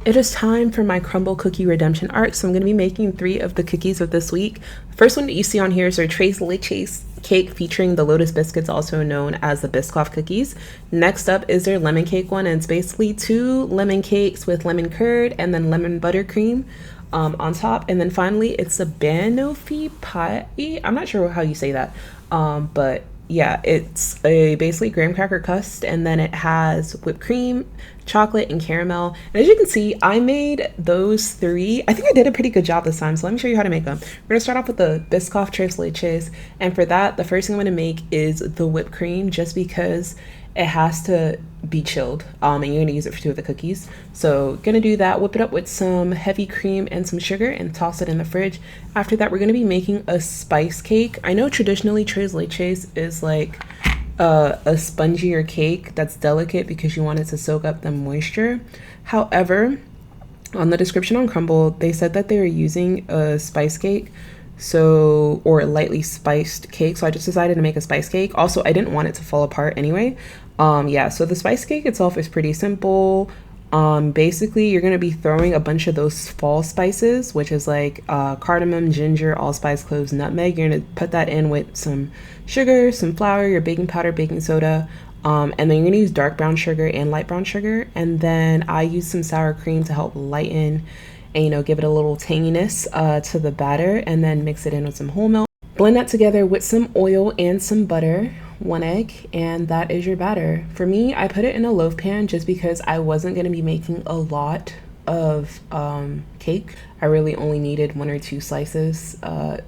It is time for my Crumbl cookie redemption arc, so I'm going to be making 3 of the cookies of this week. The first one that you see on here is our Tres Leches cake featuring the Lotus biscuits, also known as the Biscoff cookies. Next up is their lemon cake one, and it's basically 2 lemon cakes with lemon curd and then lemon buttercream on top. And then finally, it's a Banoffee Pie. I'm not sure how you say that, but yeah, it's a basically graham cracker crust, and then it has whipped cream, chocolate, and caramel. And as you can see, I made those 3. I think I did a pretty good job this time, so let me show you how to make them. We're gonna start off with the Biscoff Tres Leches, and for that, the first thing I'm gonna make is the whipped cream, just because it has to be chilled, and you're gonna use it for 2 of the cookies. So gonna do that, whip it up with some heavy cream and some sugar and toss it in the fridge. After that, we're gonna be making a spice cake. I know traditionally Tres Leches is like a spongier cake that's delicate because you want it to soak up the moisture. However, on the description on Crumbl, they said that they were using a spice cake, or a lightly spiced cake, so I just decided to make a spice cake. Also, I didn't want it to fall apart anyway. Yeah, so the spice cake itself is pretty simple. Basically, you're gonna be throwing a bunch of those fall spices, which is like cardamom, ginger, allspice, cloves, nutmeg. You're gonna put that in with some sugar, some flour, your baking powder, baking soda, and then you're gonna use dark brown sugar and light brown sugar. And then I use some sour cream to help lighten and give it a little tanginess to the batter, and then mix it in with some whole milk. Blend that together with some oil and some butter, 1 egg, and that is your batter. For me, I put it in a loaf pan just because I wasn't going to be making a lot of cake. I really only needed 1 or 2 slices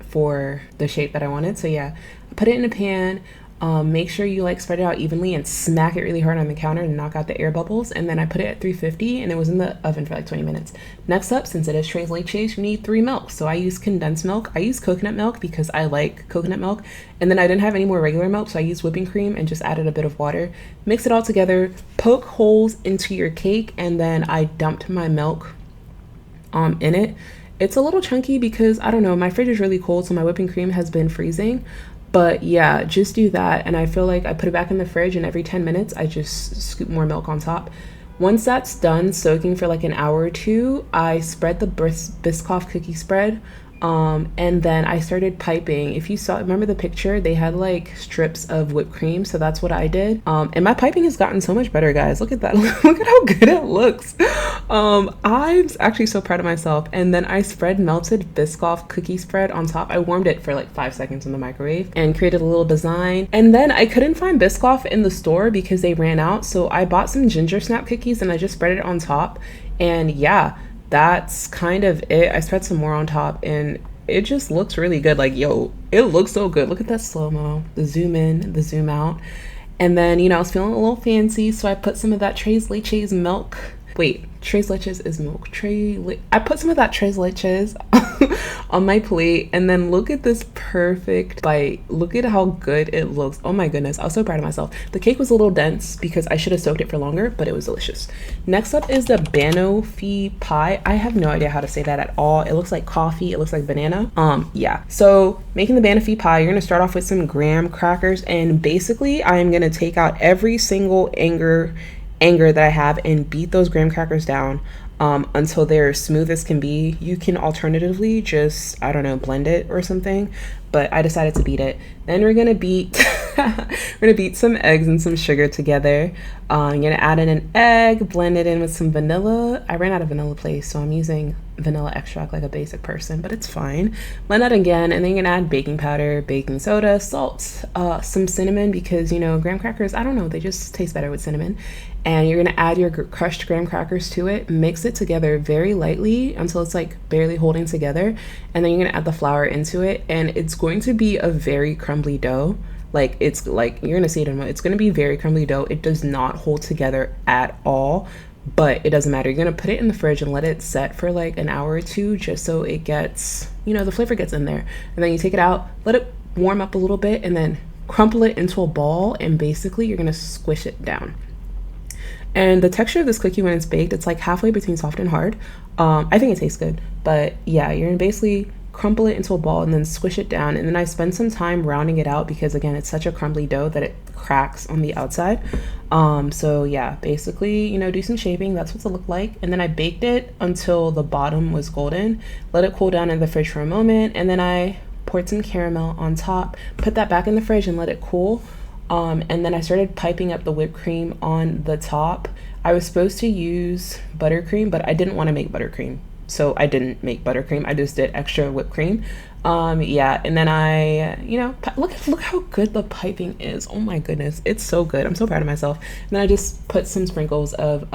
for the shape that I wanted. So yeah, I put it in a pan. Make sure you spread it out evenly and smack it really hard on the counter to knock out the air bubbles. And then I put it at 350, and it was in the oven for 20 minutes. Next up, since it is Tres Leches, you need 3 milks. So I use condensed milk. I use coconut milk because I like coconut milk. And then I didn't have any more regular milk, so I used whipping cream and just added a bit of water. Mix it all together, poke holes into your cake, and then I dumped my milk in it. It's a little chunky because, I don't know, my fridge is really cold, so my whipping cream has been freezing. But yeah, just do that. And I feel like I put it back in the fridge, and every 10 minutes, I just scoop more milk on top. Once that's done soaking for an hour or 2, I spread the Biscoff cookie spread. And then I started piping. If you remember the picture, they had strips of whipped cream, so that's what I did. And my piping has gotten so much better, guys. Look at that. Look at how good it looks. I'm actually so proud of myself. And then I spread melted Biscoff cookie spread on top. I warmed it for 5 seconds in the microwave and created a little design. And then I couldn't find Biscoff in the store because they ran out, so I bought some ginger snap cookies and I just spread it on top. And yeah, that's kind of it. I spread some more on top, and it just looks really good. Yo, it looks so good. Look at that slow-mo, the zoom in, the zoom out. And then, I was feeling a little fancy, so I put some of that Tres Leches milk. Wait, Tres Leches is milk. I put some of that Tres Leches on my plate, and then look at this perfect bite. Look at how good it looks. Oh my goodness, I was so proud of myself. The cake was a little dense because I should have soaked it for longer, but it was delicious. Next up is the Banoffee Pie. I have no idea how to say that at all. It looks like coffee, it looks like banana. Yeah, so making the Banoffee Pie, you're gonna start off with some graham crackers, and basically I'm gonna take out every single anger that I have and beat those graham crackers down until they're smooth as can be. You can alternatively just, I don't know, blend it or something, but I decided to beat it. Then we're gonna beat some eggs and some sugar together. I'm gonna add in an egg, blend it in with some vanilla. I ran out of vanilla paste, so I'm using vanilla extract like a basic person, but it's fine. Blend that again, and then you're gonna add baking powder, baking soda, salt, some cinnamon, because graham crackers, I don't know, they just taste better with cinnamon. And you're gonna add your crushed graham crackers to it, mix it together very lightly until it's barely holding together, and then you're gonna add the flour into it, and it's going to be a very crumbly dough. You're gonna see it in a moment. It's gonna be very crumbly dough. It does not hold together at all, but it doesn't matter. You're gonna put it in the fridge and let it set for an hour or 2, just so it gets, the flavor gets in there. And then you take it out, let it warm up a little bit, and then crumple it into a ball, and basically you're gonna squish it down. And the texture of this cookie when it's baked, it's halfway between soft and hard. I think it tastes good, but yeah, you're gonna basically crumble it into a ball and then squish it down, and then I spend some time rounding it out because again it's such a crumbly dough that it cracks on the outside. So yeah, basically, you know, do some shaping. That's what it looked like. And then I baked it until the bottom was golden, let it cool down in the fridge for a moment, and then I poured some caramel on top, put that back in the fridge and let it cool. And then I started piping up the whipped cream on the top. I was supposed to use buttercream, but I didn't want to make buttercream, so I didn't make buttercream. I just did extra whipped cream. Yeah, and then I, you know, look how good the piping is. Oh my goodness, it's so good. I'm so proud of myself. And then I just put some sprinkles of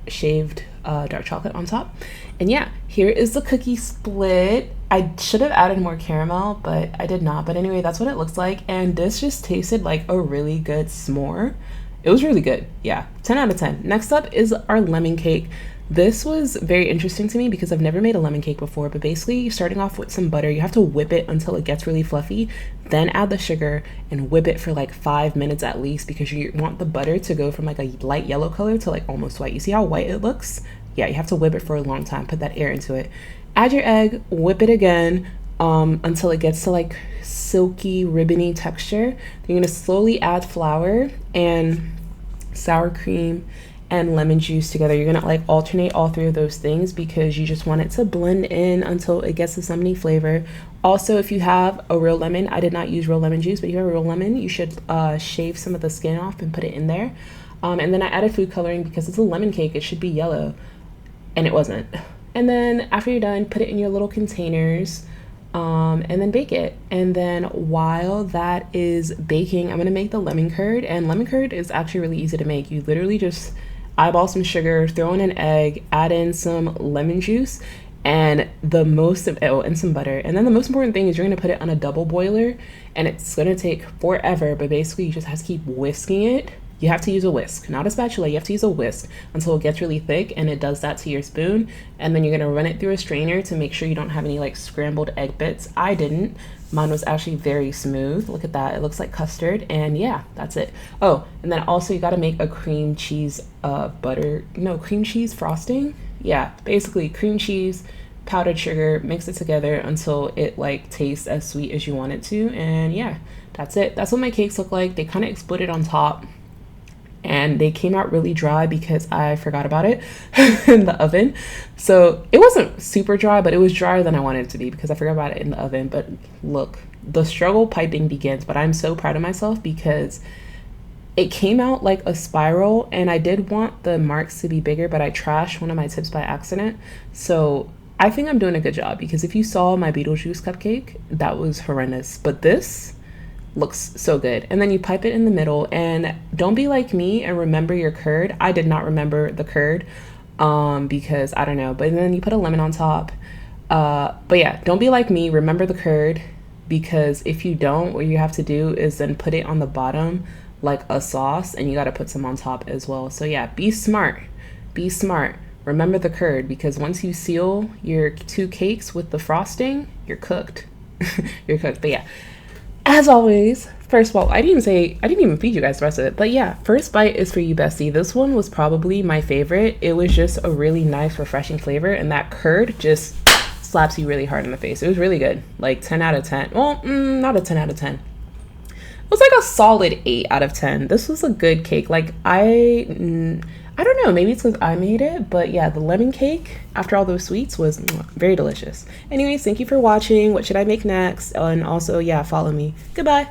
shaved dark chocolate on top. And yeah, here is the cookie split. I should have added more caramel, but I did not. But anyway, that's what it looks like. And this just tasted like a really good s'more. It was really good. Yeah, 10 out of 10. Next up is our lemon cake. This was very interesting to me because I've never made a lemon cake before, but basically starting off with some butter, you have to whip it until it gets really fluffy, then add the sugar and whip it for like 5 minutes at least, because you want the butter to go from like a light yellow color to like almost white. You see how white it looks? Yeah, you have to whip it for a long time, put that air into it. Add your egg, whip it again until it gets to like silky, ribbony texture. Then you're gonna slowly add flour and sour cream and lemon juice together. You're gonna like alternate all three of those things because you just want it to blend in until it gets the lemony flavor. Also, if you have a real lemon, I did not use real lemon juice, but if you have a real lemon, you should shave some of the skin off and put it in there. And then I added food coloring because it's a lemon cake, it should be yellow, and it wasn't. And then after you're done, put it in your little containers and then bake it. And then while that is baking, I'm gonna make the lemon curd, and lemon curd is actually really easy to make. You literally just eyeball some sugar, throw in an egg, add in some lemon juice, and and some butter. And then the most important thing is you're gonna put it on a double boiler, and it's gonna take forever, but basically you just have to keep whisking it. You have to use a whisk, not a spatula. You have to use a whisk until it gets really thick, and it does that to your spoon. And then you're gonna run it through a strainer to make sure you don't have any like scrambled egg bits. I didn't. Mine was actually very smooth. Look at that. It looks like custard. And yeah, that's it. Oh, and then also you got to make a cream cheese cream cheese frosting. Yeah, basically cream cheese, powdered sugar, mix it together until it like tastes as sweet as you want it to. And yeah, that's it. That's what my cakes look like. They kind of exploded on top, and they came out really dry because I forgot about it in the oven. So it wasn't super dry, but it was drier than I wanted it to be because I forgot about it in the oven. But look, the struggle piping begins, but I'm so proud of myself because it came out like a spiral, and I did want the marks to be bigger, but I trashed one of my tips by accident. So I think I'm doing a good job because if you saw my Beetlejuice cupcake, that was horrendous. But this looks so good. And then you pipe it in the middle, and don't be like me and remember your curd. I did not remember the curd because I don't know, but then you put a lemon on top. But yeah, don't be like me, remember the curd, because if you don't, what you have to do is then put it on the bottom like a sauce, and you got to put some on top as well. So yeah, be smart, remember the curd, because once you seal your 2 cakes with the frosting, you're cooked. You're cooked. But yeah, as always, first of all, I didn't even feed you guys the rest of it, but yeah, first bite is for you, bestie. This one was probably my favorite. It was just a really nice, refreshing flavor, and that curd just slaps you really hard in the face. It was really good, like 10 out of 10. Well, not a 10 out of 10. It was like a solid 8 out of 10. This was a good cake. Like I don't know, maybe it's because I made it, but yeah, the lemon cake, after all those sweets, was very delicious. Anyways, thank you for watching. What should I make next? And also, yeah, follow me. Goodbye.